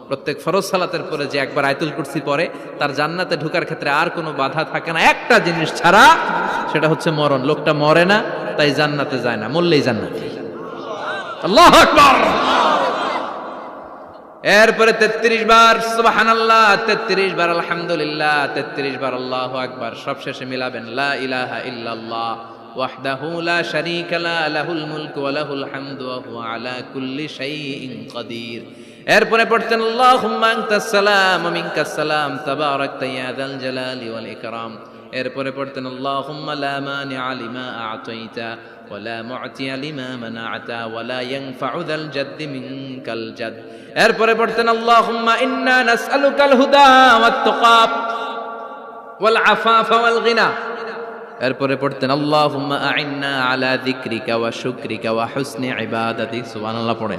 প্রত্যেক ফরজ সালাতের পরে যে একবার আয়াতুল কুরসি পড়ে তার জান্নাতে ঢোকার ক্ষেত্রে আর কোনো বাধা থাকে না, একটা জিনিস ছাড়া, সেটা হচ্ছে মরণ। লোকটা মরে না, তাই জান্নাতে যায় না, মরলেই জান্নাতে। আল্লাহু আকবার। এরপরে 33 বার সুবহানাল্লাহ, 33 বার আলহামদুলিল্লাহ, 33 বার আল্লাহু আকবার। সবশেষে মিলাবেন লা ইলাহা ইল্লাল্লাহ ওয়াহদাহু লা শারীকা লা লাহুল মুলকু ওয়া লাহুল হামদু ওয়া হুয়া আলা কুল্লি শাইইন কাদির। এরপরে পড়তেন আল্লাহুম্মা আনতাস সালাম ওয়া মিনকাস সালাম তাবারাকতা ইয়া যাল জালালি ওয়াল ইকরাম। এরপরে পড়তেন আল্লাহুম্মা লা মানিআ লিমা আ'তাইতা ওয়া লা মু'তিয়া লিমা মানা'তা ওয়া লা ইয়ানফা'ু যাল জাদ্দি মিনকাল জাদ। এরপরে পড়তেন আল্লাহুম্মা ইন্না নাসআলুকাল হুদা ওয়াত তুকা ওয়াল আফাফা ওয়াল গিনা। এরপরে পড়তেন আল্লাহুম্মা আ'ইন্না আলা যিকরিকা ওয়া শুকরিকা ওয়া হুসনি ইবাদাতিক। সুবহানাল্লাহ পড়ে।